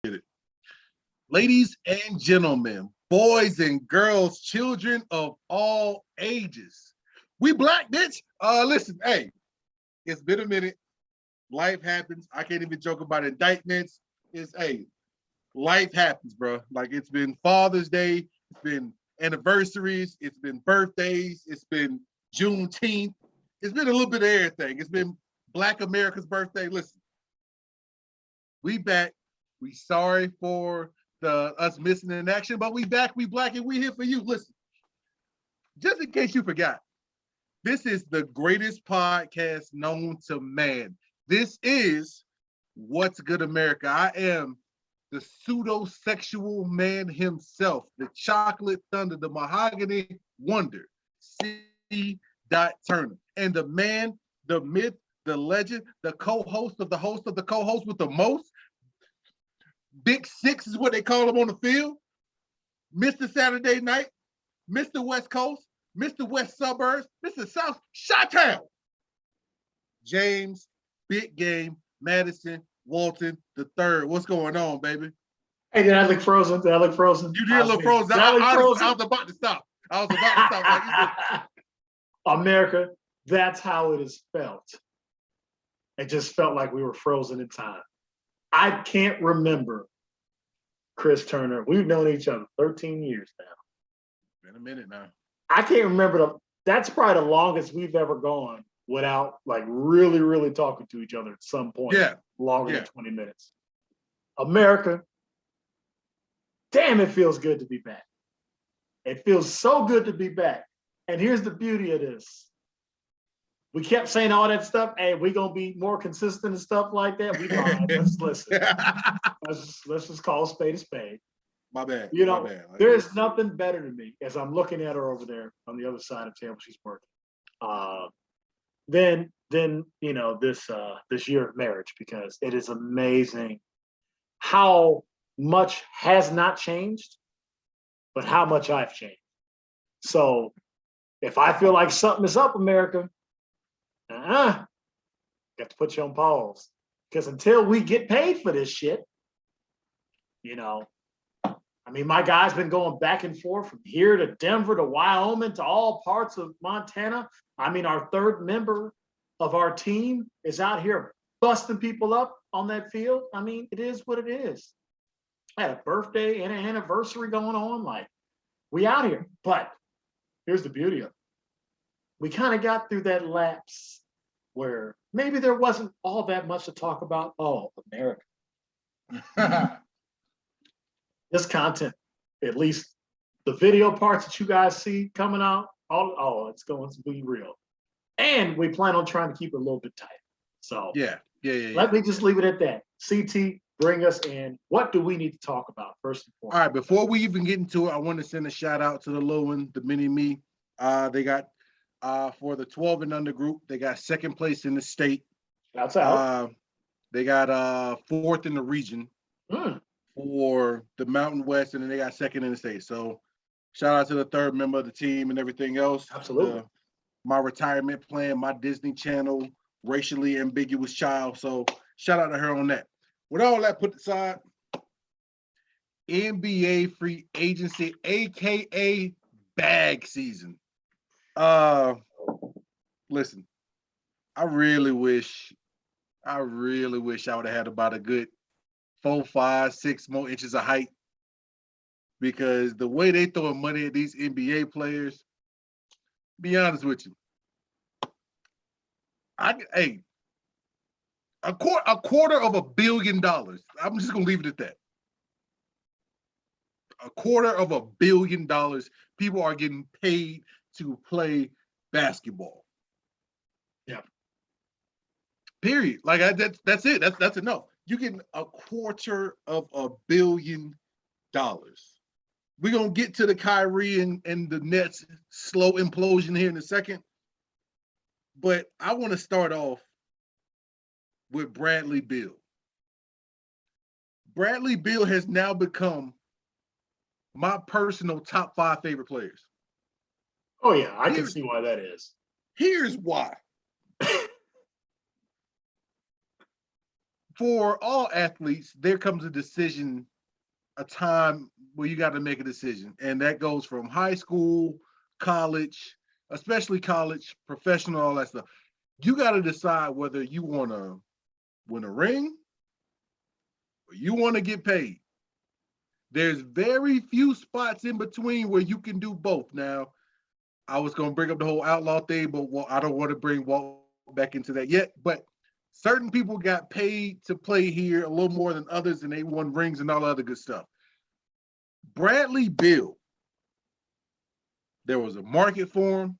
Get it. Ladies and gentlemen, boys and girls, children of all ages. We black, bitch. Listen, hey, it's been a minute. Life happens. I can't even joke about indictments. Hey, life happens, bro. Like it's been Father's Day, it's been anniversaries, it's been birthdays, it's been Juneteenth. It's been a little bit of everything. It's been Black America's birthday. Listen, we back. We sorry for us missing in action, but we back, we black, and we here for you. Listen, just in case you forgot, this is the greatest podcast known to man. This is What's Good America. I am the pseudo-sexual man himself, the chocolate thunder, the mahogany wonder, C. Turner. And the man, the myth, the legend, the co-host of the host of the co-host with the most, Big Six is what they call him on the field, Mr. Saturday Night, Mr. West Coast, Mr. West Suburbs, Mr. South Chi-Town, James, Big Game, Madison, Walton the third. What's going on, baby? Hey, did I look frozen? Did I look frozen? You did look frozen. I was about to stop. Like, America, that's how it is felt. It just felt like we were frozen in time. I can't remember Chris Turner. We've known each other 13 years now. Been a minute now. I can't remember. That's probably the longest we've ever gone without like really, really talking to each other at some point. Yeah. Longer than 20 minutes. America, damn, it feels good to be back. It feels so good to be back. And here's the beauty of this. We kept saying all that stuff. Hey, we're going to be more consistent and stuff like that. We lied. Let's listen. Let's just call a spade a spade. My bad. You know, my bad. there's nothing better to me as I'm looking at her over there on the other side of the table. She's working. Then you know, this year of marriage, because it is amazing how much has not changed, but how much I've changed. So if I feel like something is up, America, you have to put you on pause. Because until we get paid for this shit, you know, I mean, my guy's been going back and forth from here to Denver to Wyoming to all parts of Montana. I mean, our third member of our team is out here busting people up on that field. I mean, it is what it is. I had a birthday and an anniversary going on. Like, we out here. But here's the beauty of it. We kind of got through that lapse where maybe there wasn't all that much to talk about. Oh, America. This content, at least the video parts that you guys see coming out, it's going to be real. And we plan on trying to keep it a little bit tight. So yeah. Let me just leave it at that. CT, bring us in. What do we need to talk about first and foremost? All right, before we even get into it, I want to send a shout out to the little one, the mini me. They got for the 12 and under group, they got second place in the state. That's out. They got fourth in the region for the Mountain West, and then they got second in the state. So shout out to the third member of the team and everything else. Absolutely. My retirement plan, my Disney Channel, racially ambiguous child. So shout out to her on that. With all that put aside, NBA free agency, aka bag season. Listen, I really wish I would have had about a good 4, 5, 6 more inches of height, because the way they throwing money at these NBA players, be honest with you, a quarter of $1 billion. I'm just gonna leave it at that. $250 million. People are getting paid to play basketball. Yeah. Period. Like that's it. That's enough. You're getting $250 million. We're gonna get to the Kyrie and the Nets slow implosion here in a second. But I want to start off with Bradley Beal. Bradley Beal has now become my personal top 5 favorite players. Oh, yeah, I can see why that is. Here's why. for all athletes, there comes a decision, a time where you got to make a decision. And that goes from high school, college, especially college, professional, all that stuff. You got to decide whether you want to win a ring or you want to get paid. There's very few spots in between where you can do both. Now, I was going to bring up the whole outlaw thing, but I don't want to bring Walt back into that yet. But certain people got paid to play here a little more than others, and they won rings and all other good stuff. Bradley Beal, there was a market for him.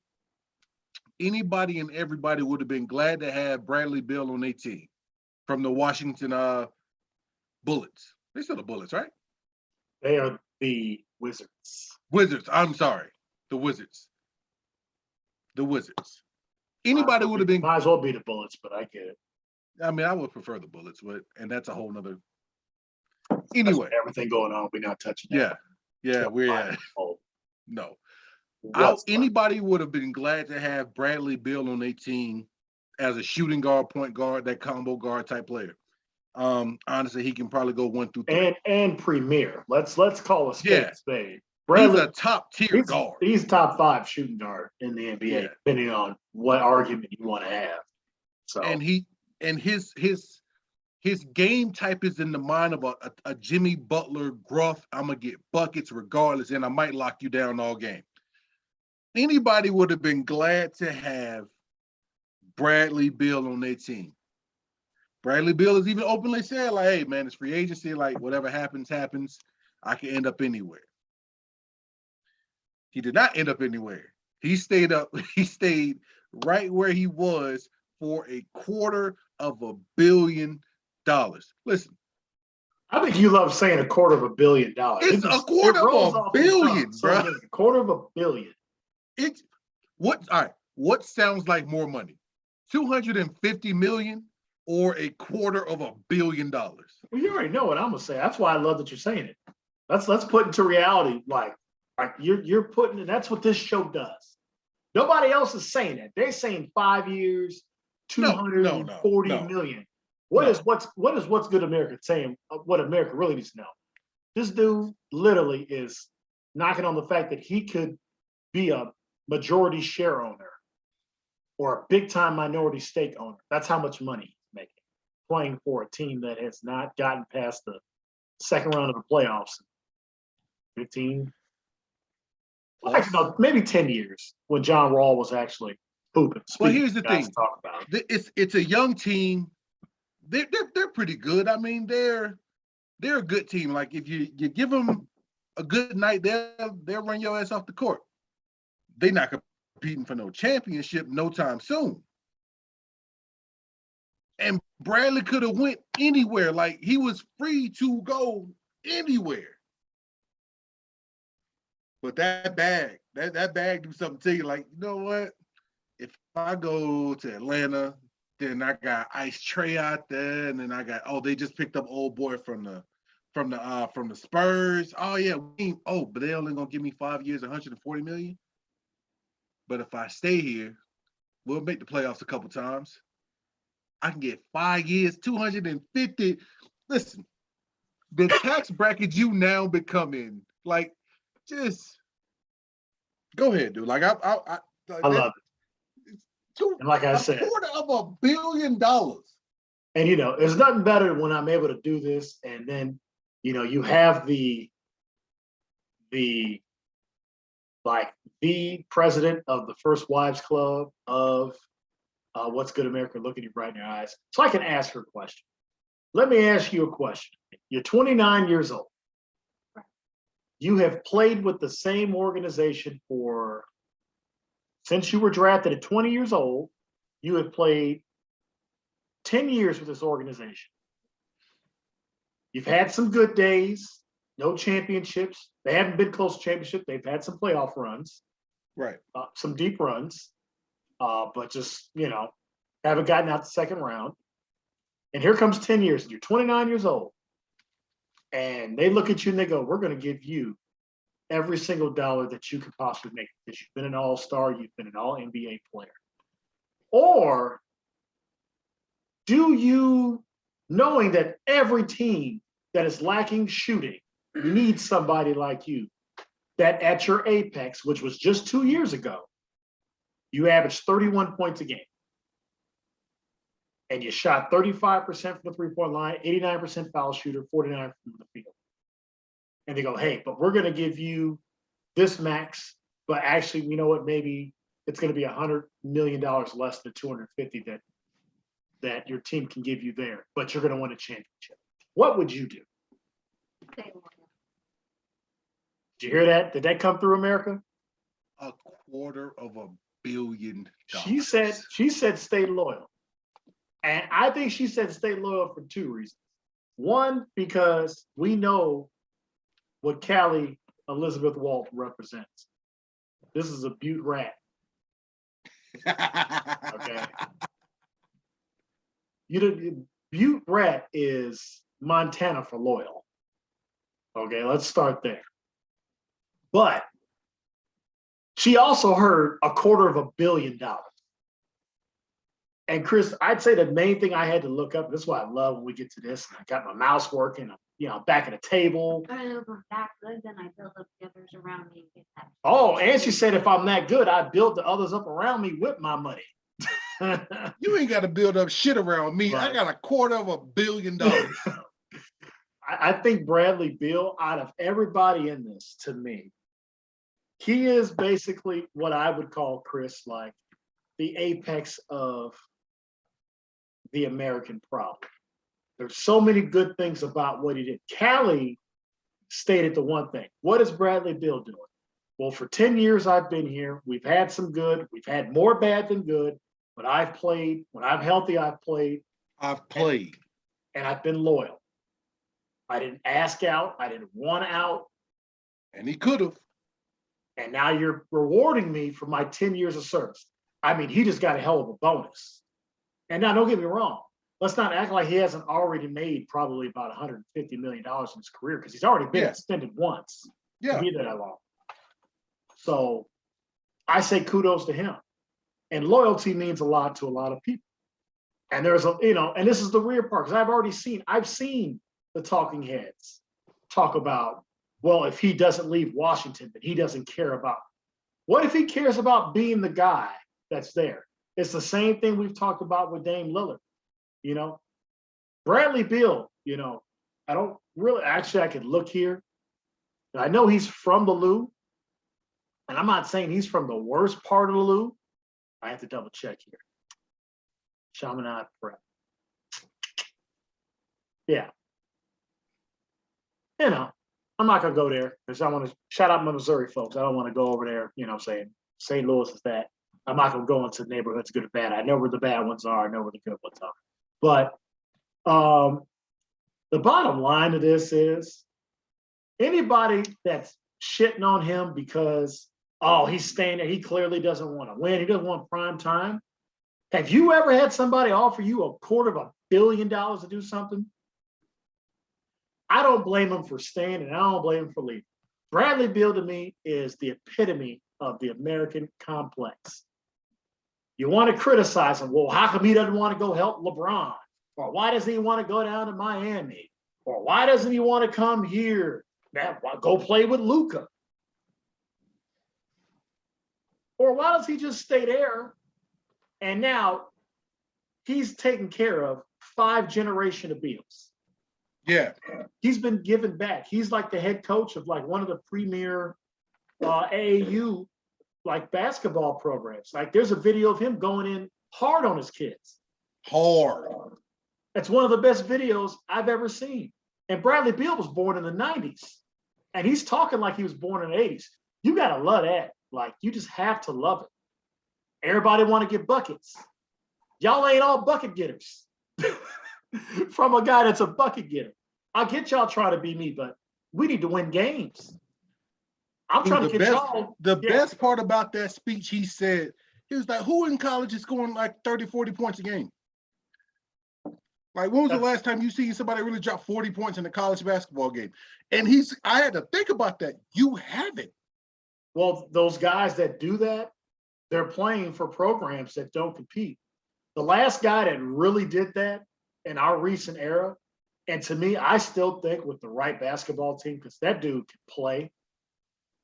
Anybody and everybody would have been glad to have Bradley Beal on their team from the Washington Bullets. They're still the Bullets, right? They are the Wizards. Wizards. I'm sorry. The Wizards. The Wizards. Anybody would have been. Might as well be the Bullets, but I get it. I mean, I would prefer the Bullets, and that's a whole nother. Anyway. Everything going on, we're not touching that. Yeah, we're no. Anybody would have been glad to have Bradley Beal on their team as a shooting guard, point guard, that combo guard type player. Honestly, he can probably go 1 through 3. And premier. Let's call a spade a spade. Bradley, he's a top tier guard. He's top 5 shooting guard in the NBA, depending on what argument you want to have. So his game type is in the mind of a Jimmy Butler gruff. I'm gonna get buckets regardless, and I might lock you down all game. Anybody would have been glad to have Bradley Beal on their team. Bradley Beal has even openly said, like, hey, man, it's free agency. Like, whatever happens, happens. I can end up anywhere. He did not end up anywhere. He stayed right where he was for $250 million. Listen. I think you love saying $250 million. It's $250 million, bro. $250 million. What sounds like more money? $250 million or $250 million? Well, you already know what I'm gonna say. That's why I love that you're saying it. Let's put into reality, like you're putting it. That's what this show does. Nobody else is saying that. They're saying 5 years, $240 million. What is What's Good America saying? What America really needs to know. This dude literally is knocking on the fact that he could be a majority share owner or a big time minority stake owner. That's how much money he's making playing for a team that has not gotten past the second round of the playoffs. 15. Well, actually, no, maybe 10 years when John Wall was actually hooping. Well, here's the thing. It's a young team. They're pretty good. I mean, they're a good team. Like if you give them a good night, they'll run your ass off the court. They're not competing for no championship no time soon. And Bradley could have went anywhere. Like he was free to go anywhere. But that bag do something to you. Like, you know what? If I go to Atlanta, then I got Ice Trey out there, and then I got they just picked up old boy from the Spurs. Oh yeah, but they only gonna give me 5 years, $140 million. But if I stay here, we'll make the playoffs a couple times. I can get 5 years, 250. Listen, the tax bracket you now become in, like, just go ahead, dude. Like I love it. And like I said, $250 million. And there's nothing better when I'm able to do this, and then you have the president of the First Wives Club of What's Good America looking you right in your eyes. So I can ask her a question. Let me ask you a question. You're 29 years old. You have played with the same organization since you were drafted at 20 years old. You have played 10 years with this organization. You've had some good days, no championships. They haven't been close to championship. They've had some playoff runs, right? Some deep runs, but just, haven't gotten out the second round. And here comes 10 years, and you're 29 years old. And they look at you and they go, we're going to give you every single dollar that you could possibly make because you've been an all-star, you've been an all-NBA player. Or do you knowing that every team that is lacking shooting needs somebody like you, that at your apex, which was just 2 years ago, you averaged 31 points a game. And you shot 35% from the three-point line, 89% foul shooter, 49% from the field. And they go, hey, but we're going to give you this max, but actually, you know what, maybe it's going to be $100 million less than 250 that your team can give you there, but you're going to win a championship. What would you do? Did you hear that? Did that come through, America? $250 million. She said stay loyal. And I think she said stay loyal for two reasons. One, because we know what Callie Elizabeth Walt represents. This is a Butte rat. Okay. Butte rat is Montana for loyal. Okay, let's start there. But she also heard $250 million. And Chris, I'd say the main thing I had to look up, this is why I love when we get to this, and I got my mouse working, I'm back at the table. If I'm that good, then I build up the others around me. And get that. Oh, and she said if I'm that good, I build the others up around me with my money. You ain't got to build up shit around me. Right. I got $250 million. I think Bradley Beal, out of everybody in this, to me, he is basically what I would call, Chris, like the apex of the American problem. There's so many good things about what he did. Callie stated the one thing. What is Bradley Beal doing? Well, for 10 years I've been here. We've had some good. We've had more bad than good. But I've played. When I'm healthy, I've played. And I've been loyal. I didn't ask out. I didn't want out. And he could have. And now you're rewarding me for my 10 years of service. I mean, he just got a hell of a bonus. And now, don't get me wrong. Let's not act like he hasn't already made probably about $150 million in his career, because he's already been extended once. Yeah. To be there that long. So I say kudos to him. And loyalty means a lot to a lot of people. And there's and this is the weird part, because I've seen the talking heads talk about, well, if he doesn't leave Washington, then he doesn't care about. What if he cares about being the guy that's there? It's the same thing we've talked about with Dame Lillard. Bradley Beal, I don't really, actually I could look here. I know he's from the Lou, and I'm not saying he's from the worst part of the Lou. I have to double check here. Chaminade Prep. Yeah. I'm not gonna go there because I want to shout out my Missouri folks. I don't want to go over there, saying St. Louis is that. I'm not gonna go into neighborhoods good or bad. I know where the bad ones are, I know where the good ones are. But the bottom line of this is anybody that's shitting on him because, he's staying there, he clearly doesn't want to win, he doesn't want prime time. Have you ever had somebody offer you $250 million to do something? I don't blame him for staying, and I don't blame him for leaving. Bradley Beal to me is the epitome of the American complex. You want to criticize him. Well, how come he doesn't want to go help LeBron? Or why doesn't he want to go down to Miami? Or why doesn't he want to come here? Go play with Luka? Or why does he just stay there? And now he's taken care of 5 generations of Beals. Yeah. He's been given back. He's like the head coach of like one of the premier AAU like basketball programs. Like there's a video of him going in hard on his kids. Hard. That's one of the best videos I've ever seen. And Bradley Beal was born in the 90s. And he's talking like he was born in the 80s. You got to love that. Like you just have to love it. Everybody want to get buckets. Y'all ain't all bucket getters. From a guy that's a bucket getter. I get y'all trying to be me, but we need to win games. I'm trying to get y'all. The best part about that speech, he said, he was like, who in college is scoring like 30, 40 points a game? Like, when was the last time you seen somebody really drop 40 points in a college basketball game? And I had to think about that. You haven't. Well, those guys that do that, they're playing for programs that don't compete. The last guy that really did that in our recent era. And to me, I still think with the right basketball team, because that dude can play,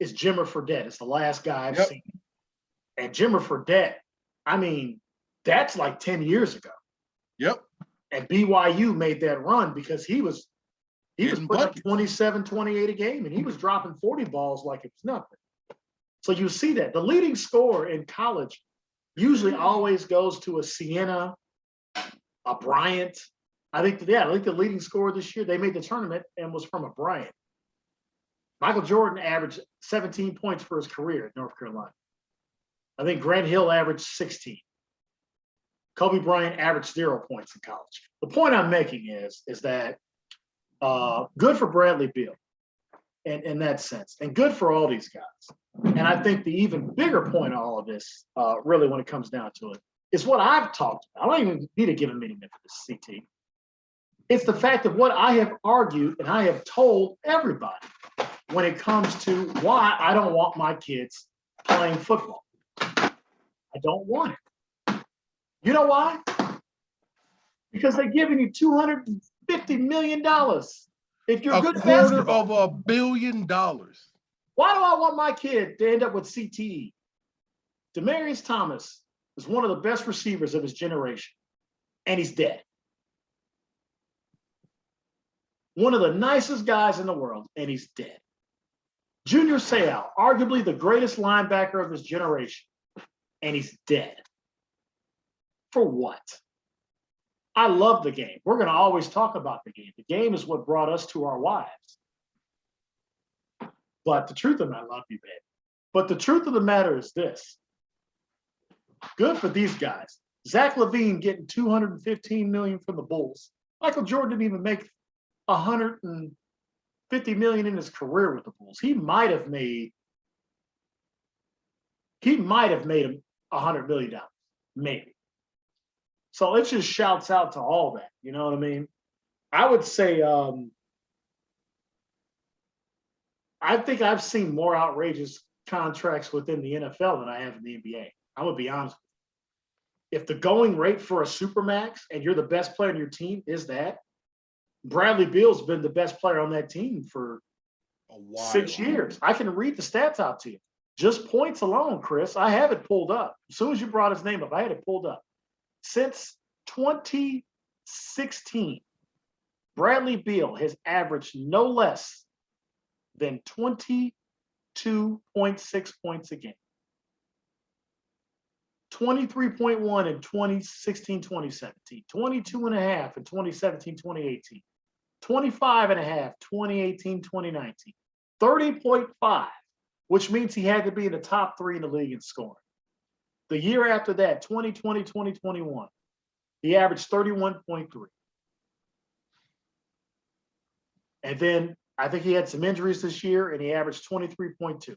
is Jimmer Fredette. It's the last guy I've seen. And Jimmer Fredette, I mean, that's like 10 years ago. Yep. And BYU made that run because he was Getting putting up buckets. 27, 28 a game, and he was dropping 40 balls like it was nothing. So you see that. The leading scorer in college usually always goes to a Siena, a Bryant. I think the leading scorer this year, they made the tournament and was from a Bryant. Michael Jordan averaged 17 points for his career at North Carolina. I think Grant Hill averaged 16. Kobe Bryant averaged 0 points in college. The point I'm making is that good for Bradley Beal in that sense, and good for all these guys. And I think the even bigger point of all of this, really when it comes down to it, is what I've talked about. I don't even need to give a minute for this, CT. It's the fact of what I have argued and I have told everybody when it comes to why I don't want my kids playing football. I don't want it. You know why? Because they're giving you $250 million. If you're A good quarter basketball, of $1 billion. why do I want my kid to end up with CTE? Demaryius Thomas is one of the best receivers of his generation, and he's dead. One of the nicest guys in the world, and he's dead. Junior Seau, arguably the greatest linebacker of his generation, and he's dead. For what? I love the game. We're going to always talk about the game. The game is what brought us to our wives. But the truth of it, I love you, babe. But the truth of the matter is this. Good for these guys. Zach LaVine getting $215 million from the Bulls. Michael Jordan didn't even make $150 million in his career with the Bulls. He might have made him $100 million, maybe. So it just shouts out to all that. You know what I mean? I would say I think I've seen more outrageous contracts within the NFL than I have in the NBA. I'm gonna be honest with you. If the going rate for a supermax and you're the best player on your team is that, Bradley Beal's been the best player on that team for A while. 6 years. I can read the stats out to you. Just points alone, Chris. I have it pulled up. As soon as you brought his name up, I had it pulled up. Since 2016, Bradley Beal has averaged no less than 22.6 points a game. 23.1 in 2016-2017, 22.5 in 2017-2018, 25.5, 2018-2019, 30.5, which means he had to be in the top 3 in the league in scoring. The year after that, 2020-2021, he averaged 31.3. And then I think he had some injuries this year and he averaged 23.2.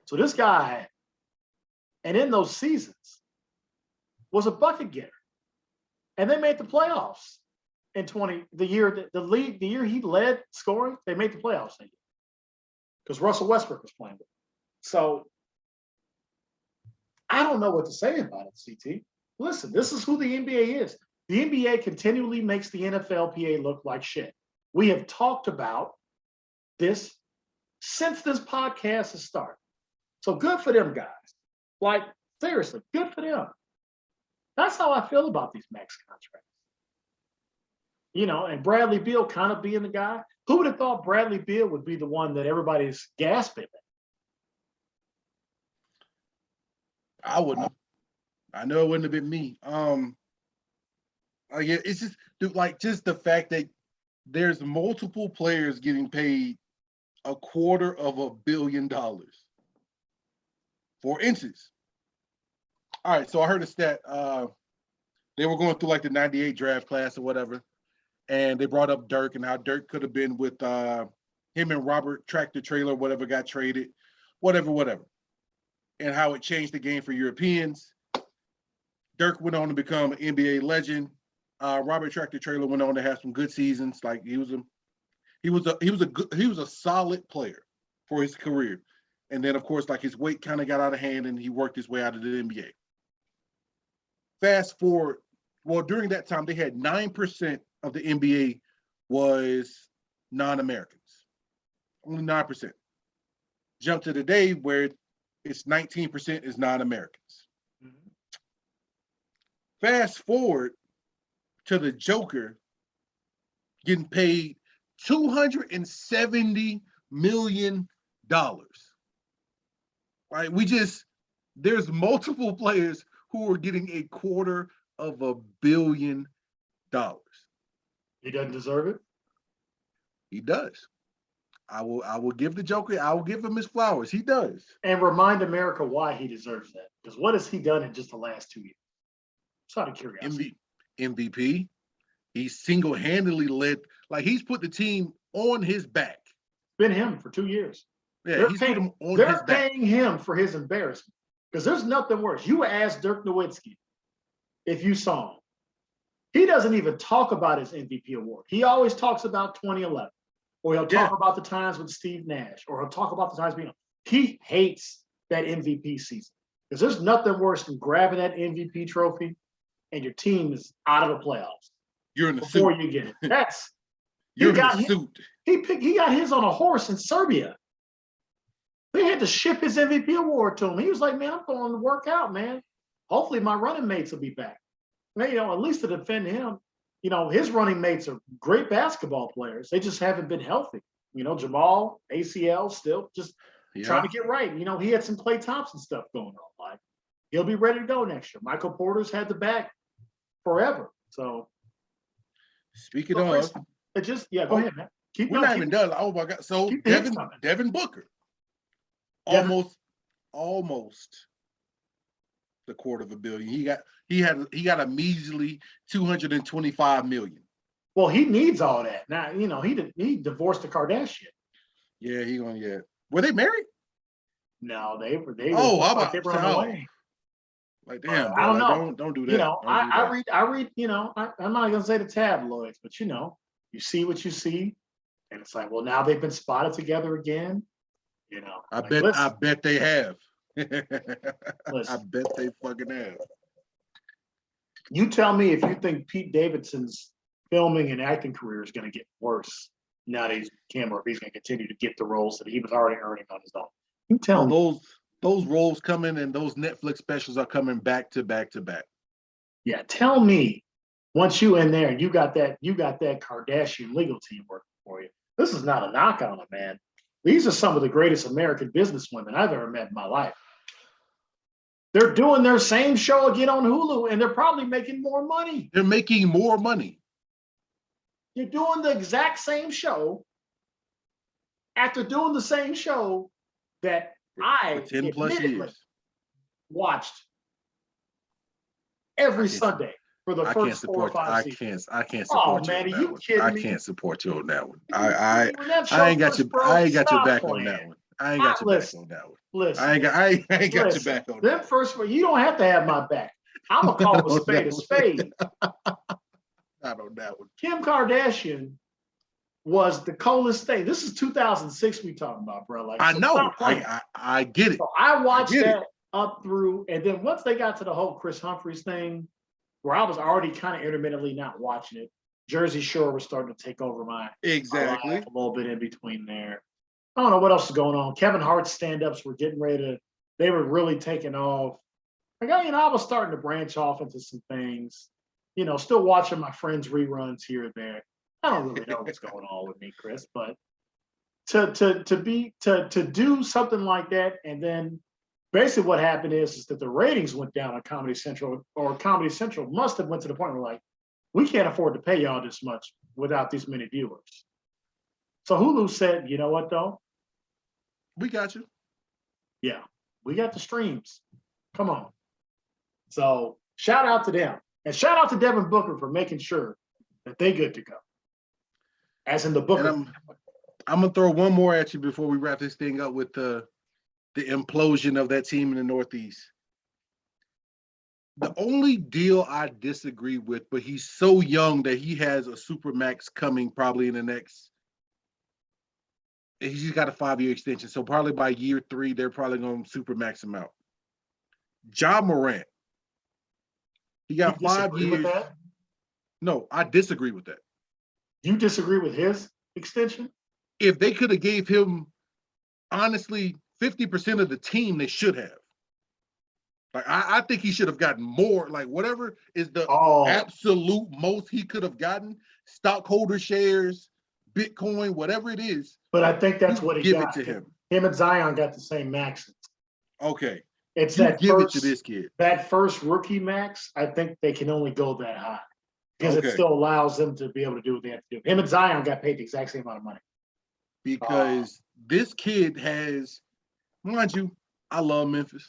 So this guy, and in those seasons, was a bucket getter. And they made the playoffs in the year he led scoring, they made the playoffs that year. Because Russell Westbrook was playing with him. So I don't know what to say about it, CT. Listen, this is who the NBA is. The NBA continually makes the NFLPA look like shit. We have talked about this since this podcast has started. So good for them guys. Like, seriously, good for them. That's how I feel about these max contracts. You know, and Bradley Beal kind of being the guy. Who would have thought Bradley Beal would be the one that everybody's gasping at? I wouldn't have. I know it wouldn't have been me. Yeah, it's just just the fact that there's multiple players getting paid $250 million. For instance. All right, so I heard a stat. They were going through like the '98 draft class or whatever, and they brought up Dirk and how Dirk could have been with him and Robert Tractor Trailer, whatever got traded, whatever, and how it changed the game for Europeans. Dirk went on to become an NBA legend. Robert Tractor Trailer went on to have some good seasons. Like he was a solid player for his career. And then of course, like his weight kind of got out of hand and he worked his way out of the NBA. Fast forward well, during that time, they had 9% of the NBA was non-Americans. Only 9%. Jump to today where it's 19% is non-Americans. Mhm. Fast forward to the Joker getting paid $270 million. Right? There's multiple players who are getting $250 million. He doesn't deserve it. He does. I will give the Joker, I will give him his flowers. He does. And remind America why he deserves that. Because what has he done in just the last 2 years? Just out of curiosity. MVP. He single-handedly led, like he's put the team on his back. Been him for 2 years. Yeah, he's put him on his They're back. paying him for his embarrassment. Because there's nothing worse. You asked Dirk Nowitzki if you saw him. He doesn't even talk about his MVP award. He always talks about 2011. Or he'll talk about the times with Steve Nash. Or he'll talk about the times being. He hates that MVP season. Because there's nothing worse than grabbing that MVP trophy and your team is out of the playoffs. You're in the before suit. you get it. That's You're he in got the his, suit. he got his on a horse in Serbia. They had to ship his MVP award to him. He was like, "Man, I'm going to work out, man. Hopefully my running mates will be back." And, at least to defend him, his running mates are great basketball players. They just haven't been healthy. Jamal ACL still just trying to get right. He had some Klay Thompson stuff going on. Like he'll be ready to go next year. Michael Porter's had the back forever. So. Speaking of, It just go ahead, man. We're not even done. Oh my God! So Devin Booker, almost the $250 million. He got a measly $225 million. Well, he needs all that now. He divorced the Kardashian. Yeah, Were they married? No, they were. Oh, how about they were on the way. Like damn, bro, I don't know. Don't do that. I read. I'm not gonna say the tabloids, but you see what you see, and it's like, well, now they've been spotted together again. I bet they have. I bet they fucking have. You tell me if you think Pete Davidson's filming and acting career is going to get worse now that he's Kim, or if he's going to continue to get the roles that he was already earning on his own. You tell me. Those roles coming and those Netflix specials are coming back to back to back. Yeah, tell me once you in there and you got that Kardashian legal team working for you. This is not a knock on them, man. These are some of the greatest American businesswomen I've ever met in my life. They're doing their same show again on Hulu, and they're probably making more money. They're making more money. You're doing the exact same show after doing the same show that I 10 plus years watched every Sunday for the first 4 or 5 seasons. I can't support you. Man, on that are you one. kidding I me? can't support you on that one. When that I ain't got show you. first broke, I ain't got your stop back playing. on that one. I ain't got your back on that one. Listen, I ain't got your back on that. Them first, you don't have to have my back. I'm gonna call a spade a spade. Not on that one. Kim Kardashian was the coolest thing. This is 2006 we talking about, bro. Like I know. I get it. So I watched that up through, and then once they got to the whole Chris Humphries thing, where I was already kind of intermittently not watching it, Jersey Shore was starting to take over my life a little bit in between there. I don't know what else is going on. Kevin Hart's stand-ups were getting ready to, they were really taking off. Like, I was starting to branch off into some things, still watching my friends' reruns here and there. I don't really know what's going on with me, Chris, but to do something like that, and then basically what happened is that the ratings went down on Comedy Central, or Comedy Central must have went to the point where we can't afford to pay y'all this much without this many viewers. So Hulu said, you know what though? We got you. Yeah, we got the streams. Come on. So shout out to them. And shout out to Devin Booker for making sure that they good to go. As in the Booker. And I'm gonna throw one more at you before we wrap this thing up with the implosion of that team in the Northeast. The only deal I disagree with, but he's so young that he has a supermax coming probably in the next. He's got a 5-year extension, so probably by year 3, they're probably going to supermax him out. Ja Morant. He got You 5 disagree with years. that? No, I disagree with that. You disagree with his extension? If they could have gave him, honestly, 50% of the team, they should have. Like, I think he should have gotten more. Like, whatever is the absolute most he could have gotten, stockholder shares, Bitcoin, whatever it is. But I think that's what he give got. it to him. Him and Zion got the same maxes. Okay. It's you that give first, it to this kid. That first rookie max, I think they can only go that high because it still allows them to be able to do what they have to do. Him and Zion got paid the exact same amount of money. Because this kid has, mind you, I love Memphis.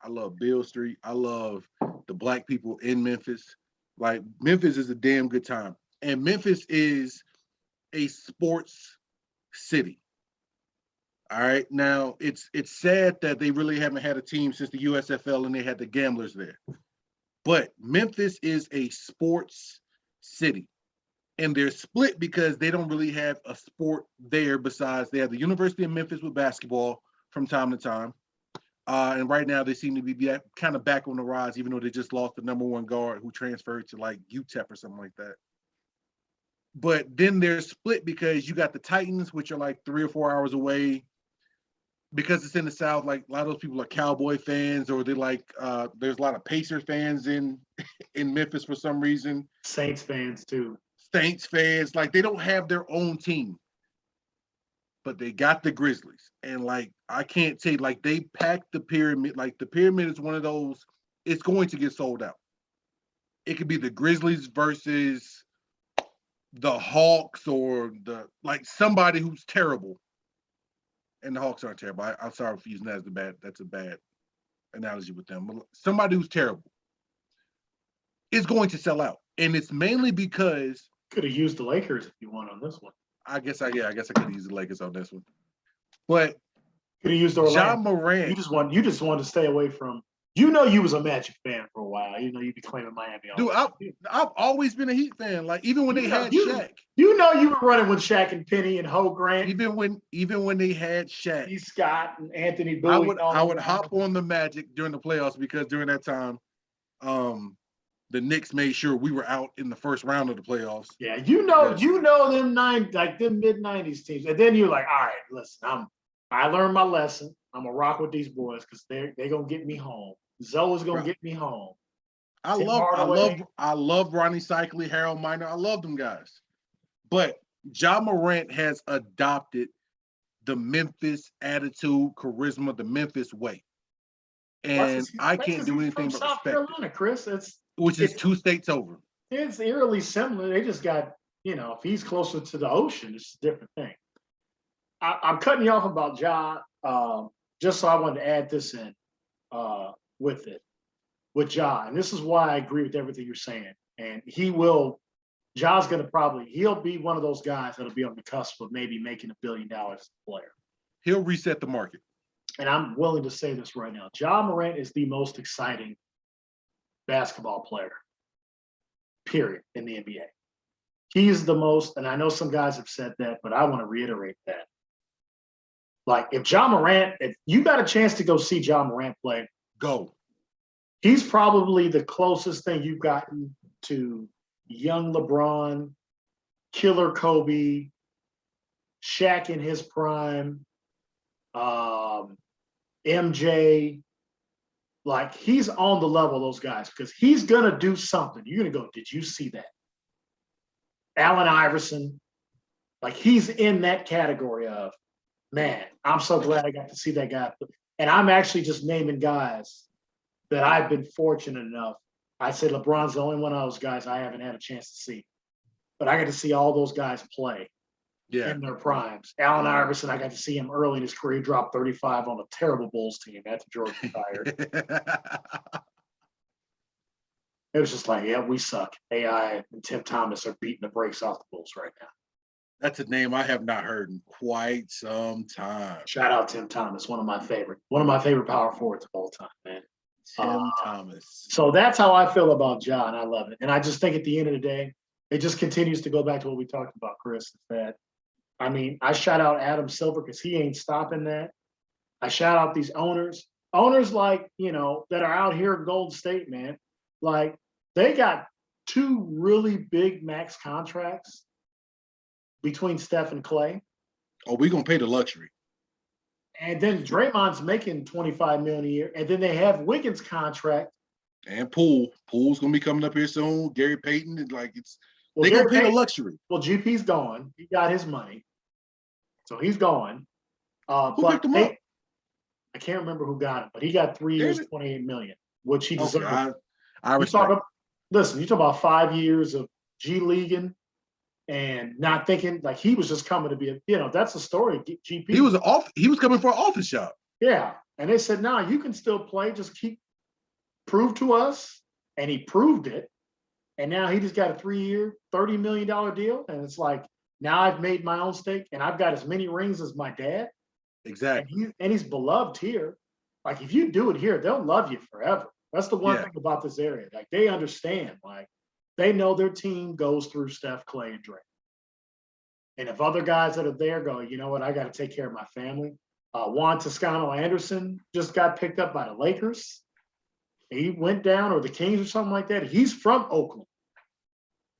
I love Beale Street. I love the black people in Memphis. Like, Memphis is a damn good time. And Memphis is a sports city. All right. Now, it's sad that they really haven't had a team since the USFL and they had the Gamblers there. But Memphis is a sports city. And they're split because they don't really have a sport there besides they have the University of Memphis with basketball from time to time. And right now they seem to be kind of back on the rise, even though they just lost the #1 guard who transferred to like UTEP or something like that. But then they're split because you got the Titans, which are like 3 or 4 hours away. Because it's in the South, like a lot of those people are Cowboy fans, or they like there's a lot of Pacers fans in Memphis for some reason. Saints fans too. Saints fans, like they don't have their own team. But they got the Grizzlies. And like, I can't say, like, they packed the Pyramid. Like, the Pyramid is one of those, it's going to get sold out. It could be the Grizzlies versus the Hawks or like somebody who's terrible. And the Hawks aren't terrible. I'm sorry for using that as that's a bad analogy with them. But somebody who's terrible is going to sell out. And it's mainly because could have used the Lakers if you want on this one. I guess I could have used the Lakers on this one. But could have used Orlando. Ja Morant. You just wanted to stay away from. You know, you was a Magic fan for a while. You know, you'd be claiming Miami. Dude, I've always been a Heat fan. Like, even when they had Shaq. You know, you were running with Shaq and Penny and Ho Grant. Even when they had Shaq, Steve Scott and Anthony Bowie. I would hop on the Magic during the playoffs because during that time, the Knicks made sure we were out in the first round of the playoffs. Yeah, you know them them mid-90s teams. And then you're like, all right, listen, I learned my lesson. I'm gonna rock with these boys because they're gonna get me home. Zoe's gonna get me home. I love Ronnie Cycli, Harold Miner. I love them guys. But Ja Morant has adopted the Memphis attitude, charisma, the Memphis way. And I can't do anything but South respect Carolina, Chris. Which is 2 states over. It's eerily similar. They just got, if he's closer to the ocean, it's a different thing. I'm cutting you off about Ja, just so I wanted to add this in with Ja. And this is why I agree with everything you're saying. And Ja's going to he'll be one of those guys that'll be on the cusp of maybe making $1 billion as a player. He'll reset the market. And I'm willing to say this right now. Ja Morant is the most exciting basketball player, period, in the NBA. He's the most, and I know some guys have said that, but I want to reiterate that. Like, if you got a chance to go see Ja Morant play, go. He's probably the closest thing you've gotten to young LeBron, killer Kobe, Shaq in his prime, MJ. Like, he's on the level of those guys because he's going to do something. You're going to go, did you see that? Allen Iverson. Like, he's in that category of, man, I'm so glad I got to see that guy. And I'm actually just naming guys that I've been fortunate enough. I said LeBron's the only one of those guys I haven't had a chance to see. But I got to see all those guys play in their primes. Allen Iverson, I got to see him early in his career. He dropped 35 on a terrible Bulls team after George retired. It was just like, yeah, we suck. AI and Tim Thomas are beating the brakes off the Bulls right now. That's a name I have not heard in quite some time. Shout out Tim Thomas, one of my favorite power forwards of all time, man. Tim Thomas. So that's how I feel about Ja, and I love it. And I just think at the end of the day, it just continues to go back to what we talked about, Chris, is that, I mean, I shout out Adam Silver because he ain't stopping that. I shout out these owners like, that are out here in Golden State, man. Like, they got 2 really big max contracts between Steph and Clay. Oh, we gonna pay the luxury. And then Draymond's making $25 million a year. And then they have Wiggins' contract. And Pool's gonna be coming up here soon. Gary Payton, and like Well, they Gary gonna pay the Payton, luxury. well, GP's gone. He got his money. So he's gone. Who But picked him up? I can't remember who got him, but he got 3 years, David? $28 million, which he Okay, deserved. I You respect. listen, you talk about 5 years of G Leaguing and not thinking like he was just coming to be that's the story. GP. He was coming for an office job. Yeah. And they said, no, you can still play, just prove to us. And he proved it. And now he just got a 3-year, $30 million deal. And it's like, now I've made my own stake and I've got as many rings as my dad. Exactly. And he's beloved here. Like if you do it here, they'll love you forever. That's the one Yeah. thing about this area. Like they understand, like they know their team goes through Steph, Clay, and Dre. And if other guys that are there go, you know what, I got to take care of my family. Juan Toscano Anderson just got picked up by the Lakers. He went down, or the Kings or something like that. He's from Oakland.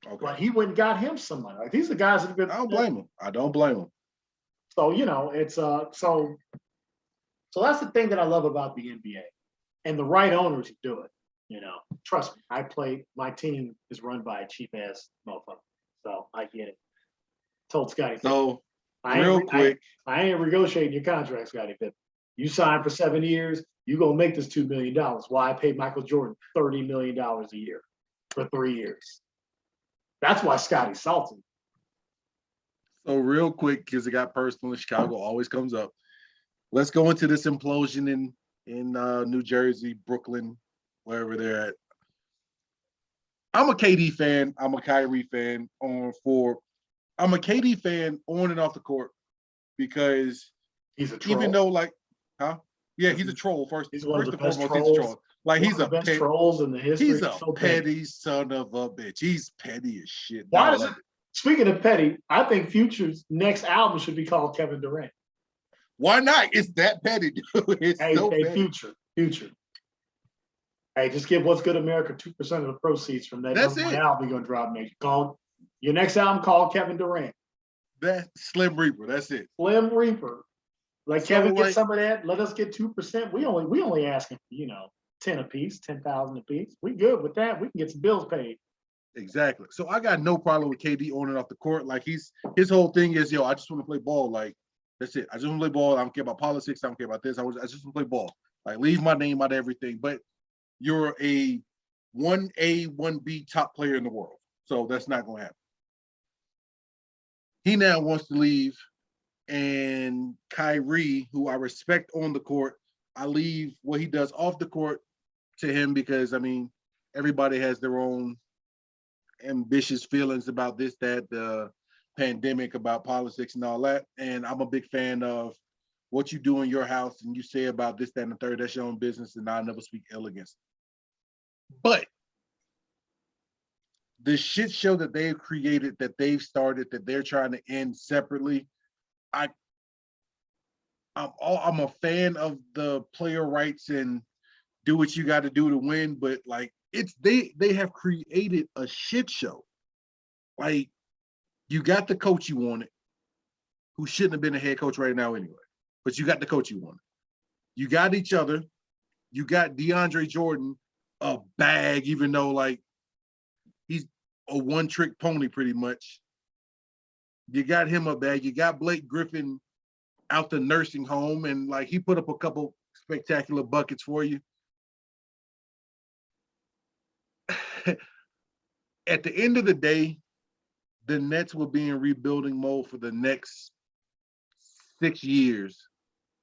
Okay. But he went and got him somebody. Like these are guys that have been. I don't blame him. I don't blame him. So, it's so that's the thing that I love about the NBA. And the right owners who do it. Trust me, my team is run by a cheap ass motherfucker. So I get it. Told Scotty. So I ain't negotiating your contract, Scotty Pippen. You signed for 7 years, you gonna make this $2 million. Why I paid Michael Jordan $30 million a year for 3 years. That's why Scotty's salty. So real quick, because it got personal, Chicago always comes up. Let's go into this implosion in New Jersey, Brooklyn, wherever they're at. I'm a KD fan. I'm a Kyrie fan. I'm a KD fan on and off the court because he's a troll. Even though yeah, he's a troll first. He's one first of the and best foremost, trolls. He's a troll. Like he's the best trolls in the history. He's a petty son of a bitch. He's petty as shit. Why does it? Speaking of petty, I think Future's next album should be called Kevin Durant. Why not? It's that petty, dude. It's petty. Future. Hey, just give What's Good America 2% of the proceeds from that album you're gonna drop, mate. Call your next album called Kevin Durant. That Slim Reaper. That's it. Slim Reaper. Like Kevin gets some of that. Let us get 2%. We only asking for 10 a piece, 10,000 a piece. We good with that. We can get some bills paid. Exactly. So I got no problem with KD on and off the court. Like his whole thing is, I just want to play ball. Like that's it. I just want to play ball. I don't care about politics. I don't care about this. I just want to play ball. Like leave my name out of everything. But you're a 1A, 1B top player in the world. So that's not going to happen. He now wants to leave. And Kyrie, who I respect on the court, I leave what he does off the court to him because, everybody has their own ambitious feelings about this, that, the pandemic, about politics and all that. And I'm a big fan of what you do in your house and you say about this, that, and the third. That's your own business, and I'll never speak ill against it. But the shit show that they've created, that they've started, that they're trying to end separately, I'm a fan of the player rights and do what you got to do to win, but like they have created a shit show. Like you got the coach you wanted, who shouldn't have been a head coach right now anyway, but you got the coach you wanted. You got each other. You got DeAndre Jordan a bag, even though like he's a one-trick pony pretty much. You got him a bag. You got Blake Griffin out the nursing home, and like he put up a couple spectacular buckets for you. At the end of the day, the Nets will be in rebuilding mode for the next 6 years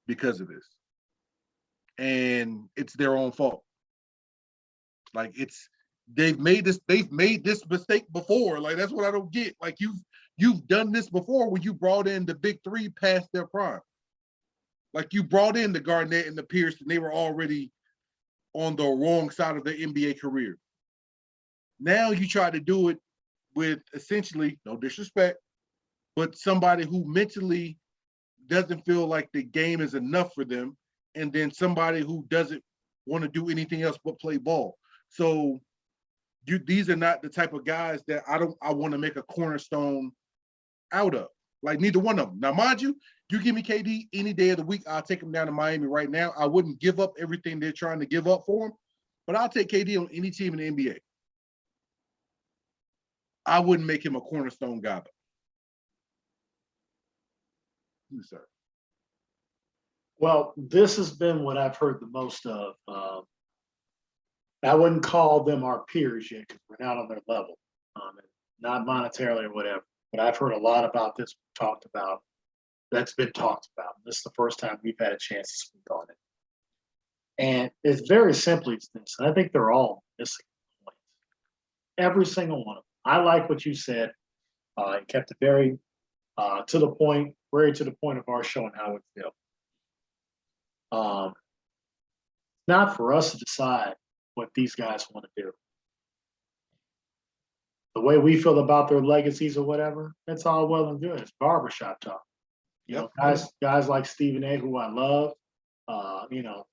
because of this. And it's their own fault. Like they've made this mistake before. Like that's what I don't get. Like you've done this before when you brought in the big three past their prime. Like you brought in the Garnett and the Pierce, and they were already on the wrong side of their NBA career. Now you try to do it with essentially, no disrespect, but somebody who mentally doesn't feel like the game is enough for them, and then somebody who doesn't want to do anything else but play ball. So these are not the type of guys that I want to make a cornerstone out of. Like neither one of them. Now, mind you, you give me KD any day of the week, I'll take him down to Miami right now. I wouldn't give up everything they're trying to give up for him, but I'll take KD on any team in the NBA. I wouldn't make him a cornerstone guy. You, sir. Well, this has been what I've heard the most of. I wouldn't call them our peers yet because we're not on their level, not monetarily or whatever. But I've heard a lot about this talked about. That's been talked about. This is the first time we've had a chance to speak on it. And it's very simply this, and I think they're all missing points. Every single one of them. I like what you said. You kept it very to the point, very to the point of our show and how we feel. Not for us to decide what these guys want to do. The way we feel about their legacies or whatever, that's all well and good. It's barbershop talk. You know, guys like Stephen A, who I love, you know,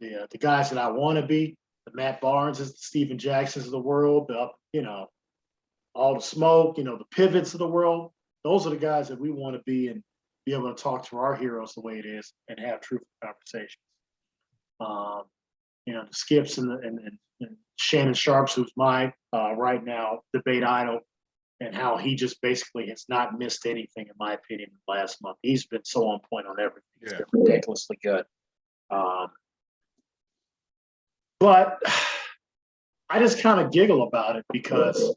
the guys that I want to be, the Matt Barneses, the Stephen Jacksons of the world, you know, all the smoke, you know, the pivots of the world. Those are the guys that we want to be and be able to talk to our heroes the way it is and have truthful conversations. You know, the Skips and Shannon Sharps, who's my right now debate idol, and how he just basically has not missed anything, in my opinion, last month. He's been so on point on everything. It's been ridiculously good. But I just kind of giggle about it because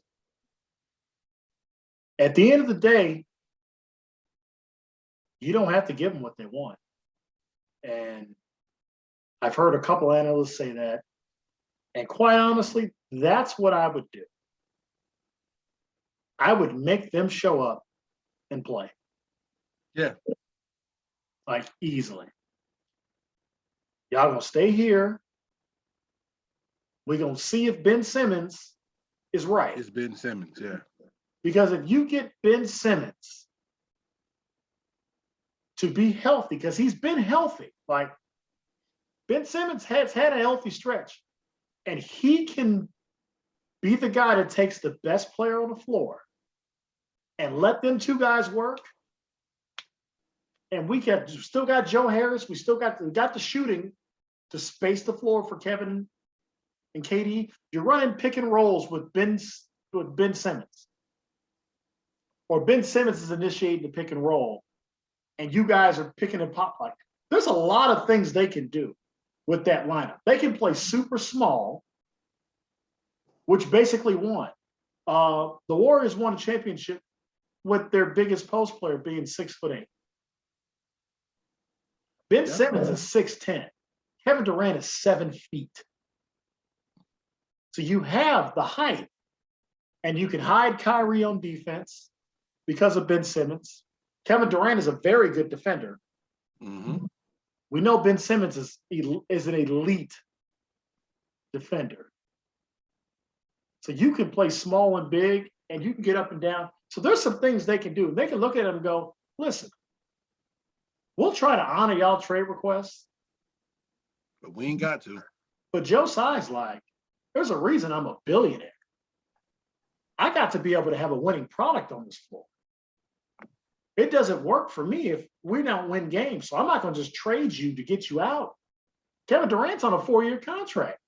at the end of the day, you don't have to give them what they want. And I've heard a couple analysts say that. And quite honestly, that's what I would do. I would make them show up and play. Yeah. Like easily. Y'all gonna stay here. We're gonna see if Ben Simmons is right. It's Ben Simmons, yeah. Because if you get Ben Simmons to be healthy, because he's been healthy, like Ben Simmons has had a healthy stretch, and he can be the guy that takes the best player on the floor and let them two guys work. And we still got Joe Harris. We got the shooting to space the floor for Kevin and KD. You're running pick and rolls with Ben Simmons. Or Ben Simmons is initiating the pick and roll, and you guys are picking and pop. Like, there's a lot of things they can do with that lineup. They can play super small, which basically won. The Warriors won a championship with their biggest post player being 6'8". Ben Simmons is 6'10". Kevin Durant is 7 feet. So you have the height, and you can hide Kyrie on defense because of Ben Simmons. Kevin Durant is a very good defender. Mm-hmm. We know Ben Simmons is an elite defender. So you can play small and big, and you can get up and down. So there's some things they can do. They can look at them and go, listen, we'll try to honor y'all trade requests. But we ain't got to. But Joe Tsai's like, there's a reason I'm a billionaire. I got to be able to have a winning product on this floor. It doesn't work for me if we don't win games. So I'm not going to just trade you to get you out. Kevin Durant's on a 4-year contract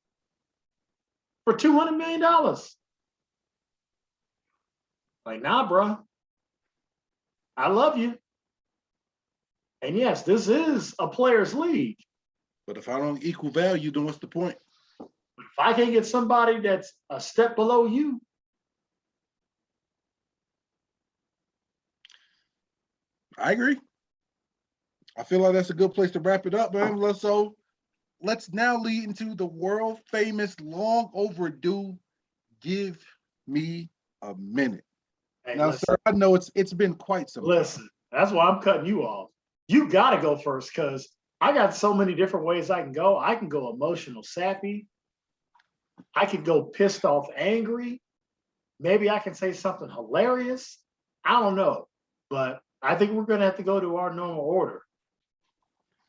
for $200 million. Like, nah, bro. I love you. And yes, this is a players' league. But if I don't equal value, then what's the point? But if I can get somebody that's a step below you, I agree. I feel like that's a good place to wrap it up, man. Let's now lead into the world famous, long overdue. Give me a minute. hey, Now, listen, sir, I know it's been quite some time. listen, that's why I'm cutting you off. You got to go first because I got so many different ways I can go. I can go emotional, sappy. I could go pissed off, angry. Maybe I can say something hilarious. I don't know, but I think we're going to have to go to our normal order.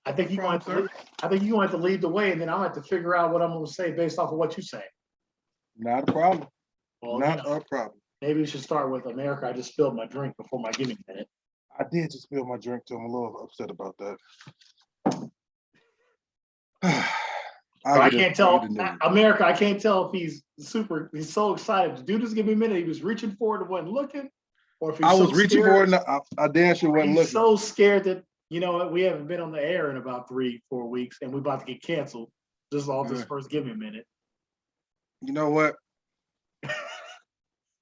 I think you're going to have to lead the way, and then I'll have to figure out what I'm going to say based off of what you say. Not a problem. Well, Not a problem. maybe we should start with America. I just spilled my drink before my gimme minute. I did just spill my drink too. I'm a little upset about that. I can't tell the news. America. I can't tell if he's so excited to do this gimme minute. He was reaching for it and wasn't looking, or if he's I so was reaching scared, for it. And I damn sure wasn't he's looking. so scared that you know what, we haven't been on the air in about 3-4 weeks, and we're about to get canceled just off this first gimme minute. You know what?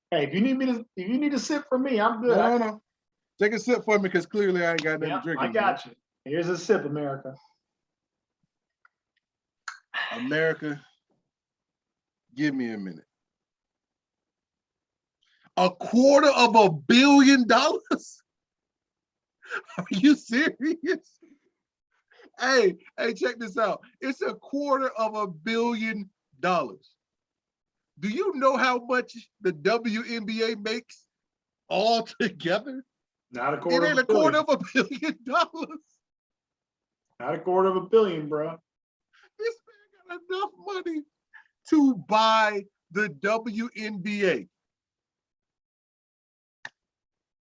Hey, if you need a sip from me, I'm good. No. Take a sip for me because clearly I ain't got nothing to drink. I got you. Here's a sip, America. America, give me a minute. $250 million? Are you serious? Hey, check this out. It's $250 million. Do you know how much the WNBA makes all together? Not a quarter. It ain't $250 million. Not $250 million, bro. This man got enough money to buy the WNBA.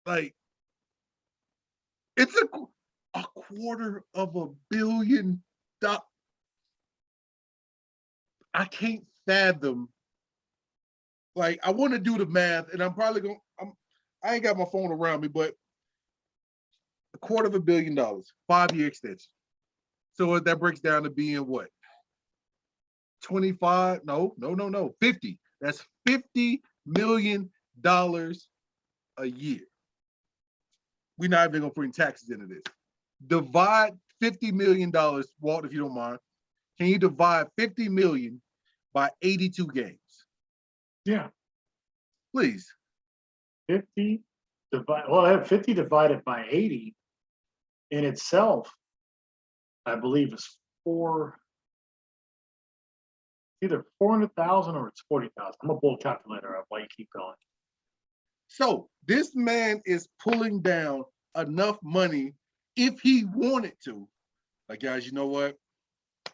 Like, it's $250 million. I can't fathom. Like, I want to do the math, and I'm probably going. I ain't got my phone around me, but $250 million, 5-year extension. So that breaks down to being what? 25? No. 50. That's $50 million a year. We're not even gonna bring taxes into this. Divide $50 million, Walt, if you don't mind. Can you divide 50 million by 82 games? Yeah. Please. 50 divided by 80 in itself, I believe, is either 400,000 or it's 40,000. I'm gonna pull a calculator up while you keep going. So this man is pulling down enough money if he wanted to. Like, guys, you know what? I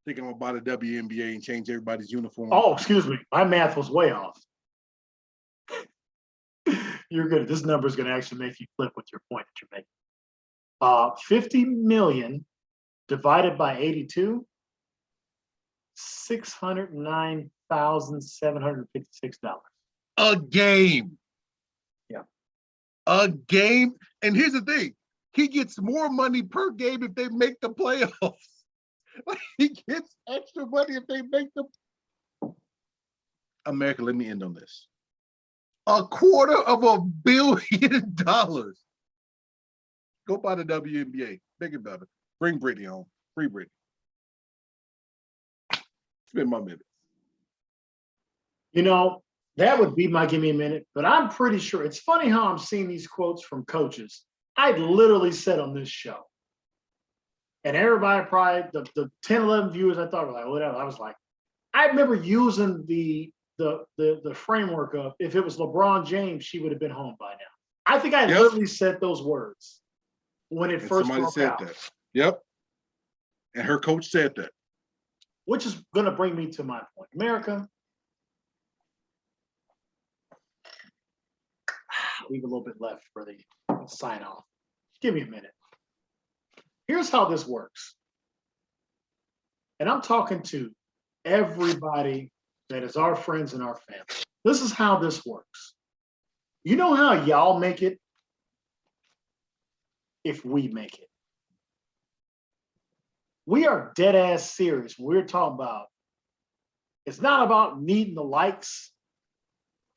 think I'm gonna buy the WNBA and change everybody's uniform. Oh, excuse me. My math was way off. You're good. This number is gonna actually make you flip with your point that you're making. 50 million divided by 82, $609,756. A game. Yeah. A game. And here's the thing. He gets more money per game if they make the playoffs. He gets extra money if they make the. America, let me end on this. $250 million. Go buy the WNBA. Make it better. Bring Britney home. Free Britney. Spend my minutes. You know, that would be my give me a minute, but I'm pretty sure it's funny how I'm seeing these quotes from coaches. I literally said on this show, and everybody probably, the 10, 11 viewers I thought were like, whatever. I was like, I remember using the framework of if it was LeBron James, she would have been home by now. I think I literally said those words when it first broke out. That. Yep. And her coach said that. Which is going to bring me to my point. America, leave a little bit left for the sign off. Give me a minute. Here's how this works. And I'm talking to everybody that is our friends and our family. This is how this works. You know how y'all make it if we make it. We are dead ass serious. We're talking about, it's not about needing the likes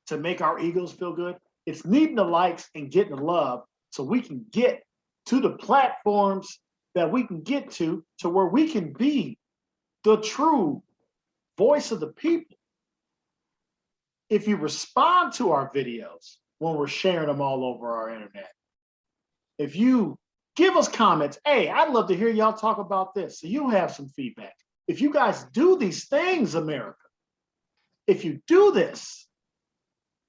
to make our egos feel good. It's needing the likes and getting the love so we can get to the platforms that we can get to where we can be the true voice of the people. If you respond to our videos when we're sharing them all over our internet, if you give us comments, hey, I'd love to hear y'all talk about this, so you have some feedback. If you guys do these things, America, if you do this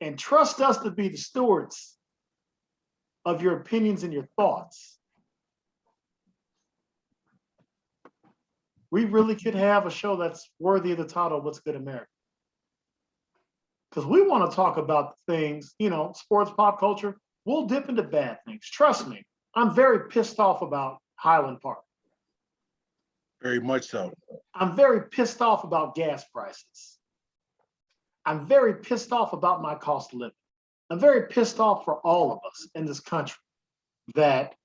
and trust us to be the stewards of your opinions and your thoughts, we really could have a show that's worthy of the title, What's Good America? because we want to talk about things, sports, pop culture. We'll dip into bad things. Trust me, I'm very pissed off about Highland Park. Very much so. I'm very pissed off about gas prices. I'm very pissed off about my cost of living. I'm very pissed off for all of us in this country that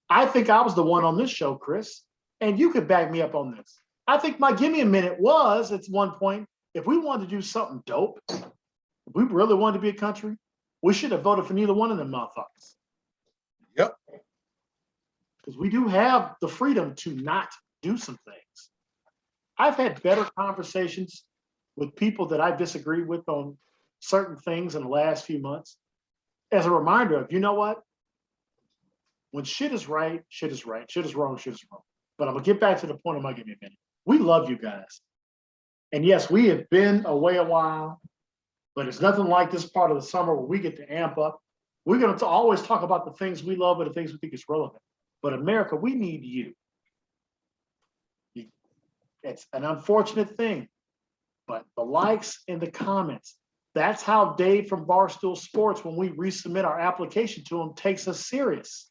I think I was the one on this show, Chris, and you could back me up on this. I think my give me a minute was at one point, if we wanted to do something dope, if we really wanted to be a country, we should have voted for neither one of them motherfuckers. Yep. Because we do have the freedom to not do some things. I've had better conversations with people that I disagree with on certain things in the last few months as a reminder of, you know what? When shit is right, shit is right. Shit is wrong, shit is wrong. But I'm going to get back to the point of my give me a minute. We love you guys. And yes, we have been away a while, but it's nothing like this part of the summer where we get to amp up. We're going to always talk about the things we love and the things we think is relevant. But America, we need you. It's an unfortunate thing, but the likes and the comments, that's how Dave from Barstool Sports, when we resubmit our application to him, takes us serious.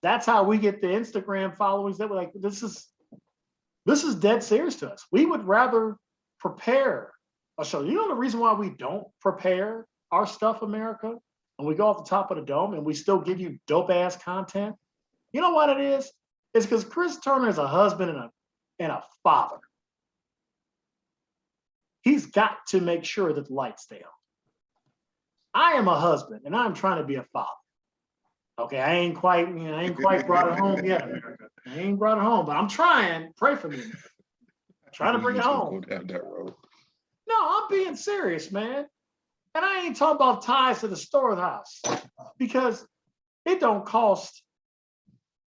That's how we get the Instagram followings that we're like, this is dead serious to us. We would rather prepare a show. You know the reason why we don't prepare our stuff, America, and we go off the top of the dome and we still give you dope ass content? You know what it is? It's because Chris Turner is a husband and a father. He's got to make sure that the lights stay on. I am a husband and I'm trying to be a father. Okay, I ain't quite brought it home yet, America. I ain't brought it home, but I'm trying. Pray for me. I'm trying to bring it home. Go down that road. No, I'm being serious, man. And I ain't talking about ties to the storehouse because it don't cost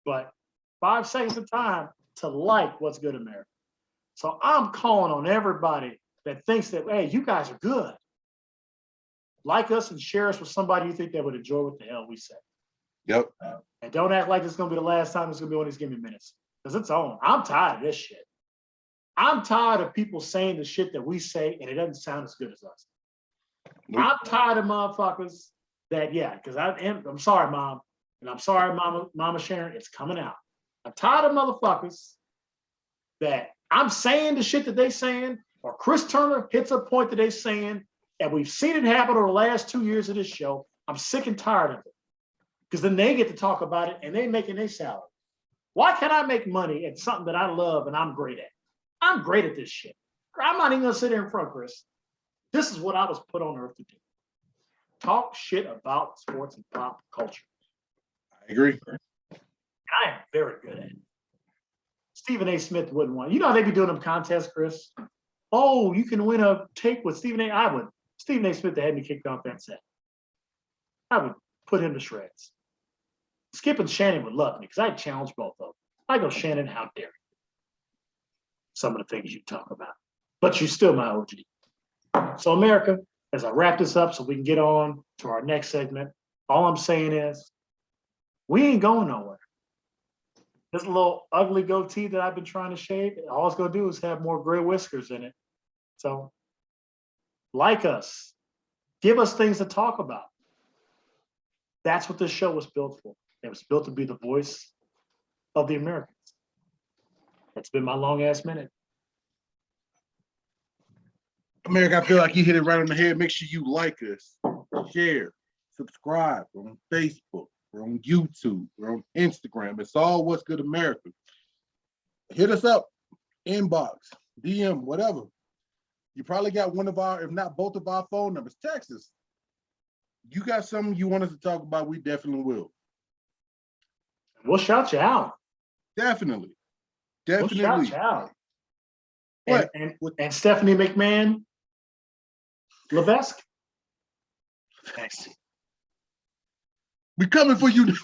but 5 seconds of time to like What's Good America. So I'm calling on everybody that thinks that, hey, you guys are good. Like us and share us with somebody you think that would enjoy what the hell we say. Yep. And don't act like it's going to be the last time it's going to be one of these give me minutes. Because it's on. I'm tired of this shit. I'm tired of people saying the shit that we say and it doesn't sound as good as us. Nope. I'm tired of motherfuckers that, because I'm sorry, Mom. And I'm sorry, Mama Sharon, it's coming out. I'm tired of motherfuckers that I'm saying the shit that they saying, or Chris Turner hits a point that they saying, and we've seen it happen over the last 2 years of this show. I'm sick and tired of it. Because then they get to talk about it and they making their salary. Why can't I make money at something that I love and I'm great at? I'm great at this shit. I'm not even gonna sit here in front, Chris. This is what I was put on earth to do. Talk shit about sports and pop culture. I agree. I am very good at it. Stephen A. Smith wouldn't want. You know how they be doing them contests, Chris? Oh, you can win a take with Stephen A. I would. Stephen A. Smith that had me kicked off that set. I would put him to shreds. Skip and Shannon would love me because I challenge both of them. I go, Shannon, how dare you? Some of the things you talk about. But you're still my OG. So, America, as I wrap this up so we can get on to our next segment, all I'm saying is we ain't going nowhere. This little ugly goatee that I've been trying to shave, all it's going to do is have more gray whiskers in it. So, like us, give us things to talk about. That's what this show was built for. It was built to be the voice of the Americans. That's been my long ass minute. America, I feel like you hit it right on the head. Make sure you like us, share, subscribe. We're on Facebook, we're on YouTube, we're on Instagram. It's all What's Good America. Hit us up, inbox, DM, whatever. You probably got one of our, if not both of our phone numbers. Text us. You got something you want us to talk about, we definitely will. We'll shout you out. Definitely. We'll shout you out. What? And Stephanie McMahon Levesque. Thanks. We coming for you.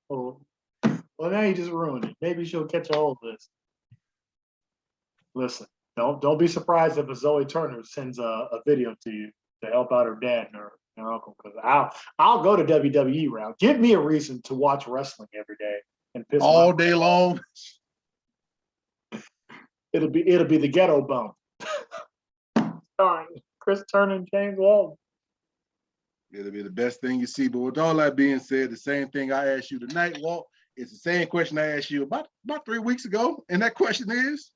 Oh, well, now you just ruined it. Maybe she'll catch a hold of this. Listen, don't be surprised if a Zoe Turner sends a video to you to help out her dad and her uncle, because I'll go to WWE route. Give me a reason to watch wrestling every day and piss all day long. It'll be the ghetto bump. Starring Chris Turner and James Walton. It'll be the best thing you see. But with all that being said, the same thing I asked you tonight, Walt, it's the same question I asked you about 3 weeks ago. And that question is,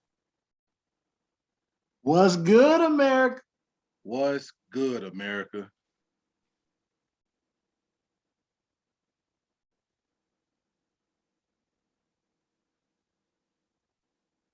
What's good, America? what's good, America?